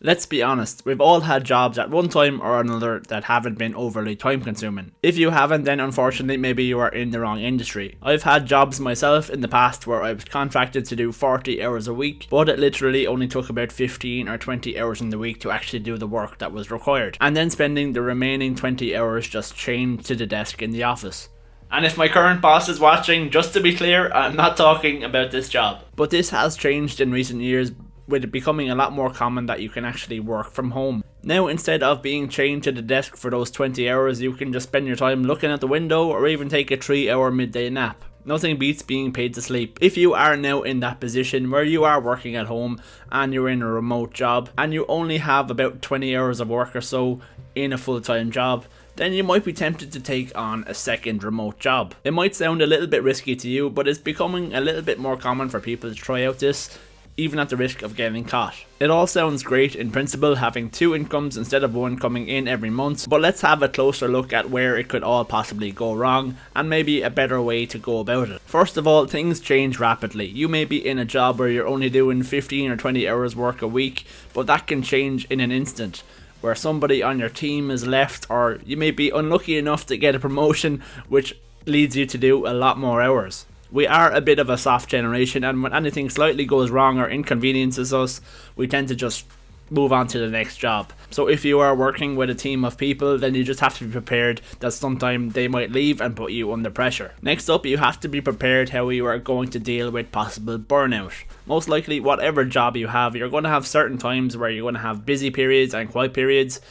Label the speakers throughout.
Speaker 1: Let's be honest, we've all had jobs at one time or another that haven't been overly time consuming. If you haven't, then unfortunately maybe you are in the wrong industry. I've had jobs myself in the past where I was contracted to do 40 hours a week, but it literally only took about 15 or 20 hours in the week to actually do the work that was required, and then spending the remaining 20 hours just chained to the desk in the office. And if my current boss is watching, just to be clear, I'm not talking about this job. But this has changed in recent years, with it becoming a lot more common that you can actually work from home. Now, instead of being chained to the desk for those 20 hours, you can just spend your time looking at the window or even take a 3-hour midday nap. Nothing beats being paid to sleep. If you are now in that position where you are working at home and you're in a remote job and you only have about 20 hours of work or so in a full-time job, then you might be tempted to take on a second remote job. It might sound a little bit risky to you, but it's becoming a little bit more common for people to try out this, even at the risk of getting caught. It all sounds great in principle, having 2 incomes instead of 1 coming in every month, but let's have a closer look at where it could all possibly go wrong and maybe a better way to go about it. First of all, things change rapidly. You may be in a job where you're only doing 15 or 20 hours work a week, but that can change in an instant, where somebody on your team is left, or you may be unlucky enough to get a promotion which leads you to do a lot more hours. We are a bit of a soft generation, and when anything slightly goes wrong or inconveniences us, we tend to just move on to the next job. So if you are working with a team of people, then you just have to be prepared that sometime they might leave and put you under pressure. Next up, you have to be prepared how you are going to deal with possible burnout. Most likely, whatever job you have, you're going to have certain times where you're going to have busy periods and quiet periods.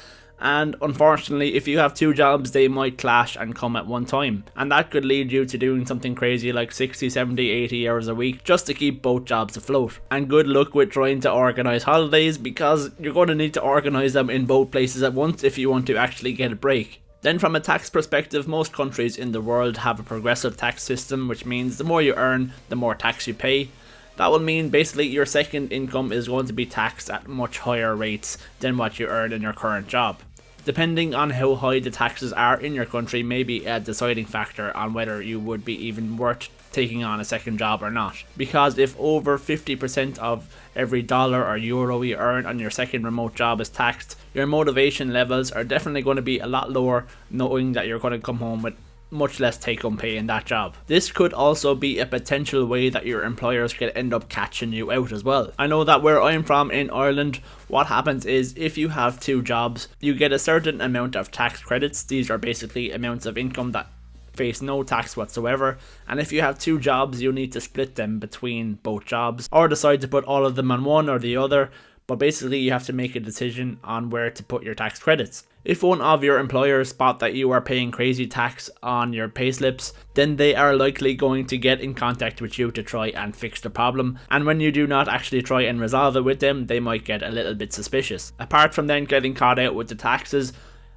Speaker 1: And unfortunately, if you have 2 jobs, they might clash and come at one time. And that could lead you to doing something crazy like 60, 70, 80 hours a week just to keep both jobs afloat. And good luck with trying to organise holidays, because you're going to need to organise them in both places at once if you want to actually get a break. Then from a tax perspective, most countries in the world have a progressive tax system, which means the more you earn, the more tax you pay. That will mean basically your second income is going to be taxed at much higher rates than what you earn in your current job. Depending on how high the taxes are in your country may be a deciding factor on whether you would be even worth taking on a second job or not. Because if over 50% of every dollar or euro you earn on your second remote job is taxed, your motivation levels are definitely going to be a lot lower, knowing that you're going to come home with much less take-home pay in that job. This could also be a potential way that your employers could end up catching you out as well. I know that where I'm from in Ireland, what happens is if you have 2 jobs, you get a certain amount of tax credits. These are basically amounts of income that face no tax whatsoever, and if you have 2 jobs, you need to split them between both jobs or decide to put all of them on one or the other. But basically you have to make a decision on where to put your tax credits. If one of your employers spot that you are paying crazy tax on your payslips, then they are likely going to get in contact with you to try and fix the problem, and when you do not actually try and resolve it with them, they might get a little bit suspicious. Apart from then getting caught out with the taxes,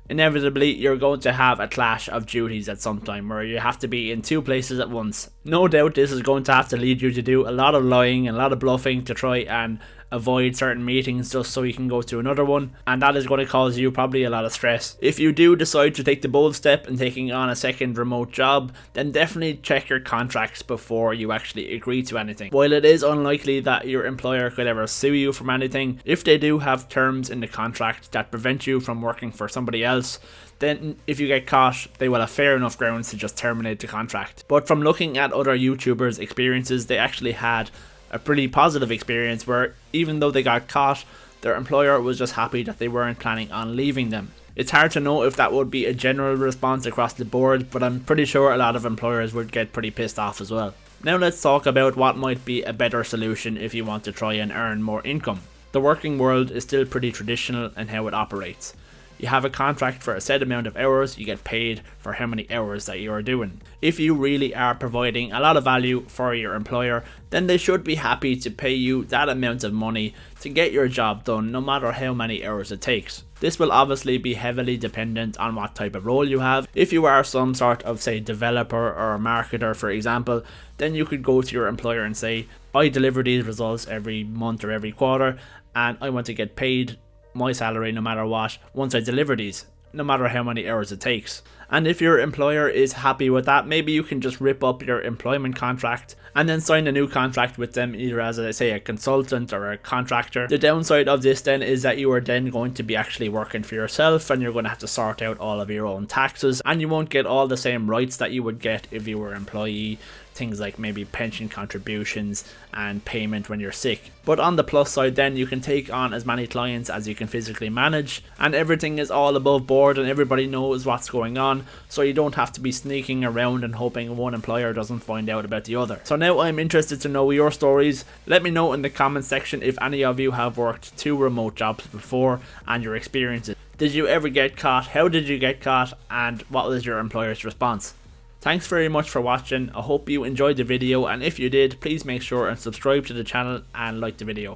Speaker 1: inevitably you're going to have a clash of duties at some time where you have to be in 2 places at once. No doubt this is going to have to lead you to do a lot of lying and a lot of bluffing to try and avoid certain meetings just so you can go to another one, and that is going to cause you probably a lot of stress. If you do decide to take the bold step in taking on a second remote job, then definitely check your contracts before you actually agree to anything. While it is unlikely that your employer could ever sue you from anything, if they do have terms in the contract that prevent you from working for somebody else, then if you get caught, they will have fair enough grounds to just terminate the contract. But from looking at other YouTubers' experiences, they actually had a pretty positive experience where even though they got caught, their employer was just happy that they weren't planning on leaving them. It's hard to know if that would be a general response across the board, but I'm pretty sure a lot of employers would get pretty pissed off as well. Now let's talk about what might be a better solution if you want to try and earn more income. The working world is still pretty traditional in how it operates. You have a contract for a set amount of hours, you get paid for how many hours that you are doing. If you really are providing a lot of value for your employer, then they should be happy to pay you that amount of money to get your job done, no matter how many hours it takes. This will obviously be heavily dependent on what type of role you have. If you are some sort of, say, developer or marketer, for example, then you could go to your employer and say, I deliver these results every month or every quarter, and I want to get paid my salary no matter what once I deliver these. no matter how many hours it takes. And if your employer is happy with that, maybe you can just rip up your employment contract and then sign a new contract with them, either as a consultant or a contractor. The downside of this then is that you are then going to be actually working for yourself, and you're going to have to sort out all of your own taxes, and you won't get all the same rights that you would get if you were an employee. Things like maybe pension contributions and payment when you're sick. But on the plus side then, you can take on as many clients as you can physically manage, and everything is all above board and everybody knows what's going on, so you don't have to be sneaking around and hoping one employer doesn't find out about the other. So now I'm interested to know your stories. Let me know in the comment section if any of you have worked 2 remote jobs before and your experiences. Did you ever get caught? How did you get caught? And what was your employer's response? Thanks very much for watching. I hope you enjoyed the video, and if you did, please make sure and subscribe to the channel and like the video.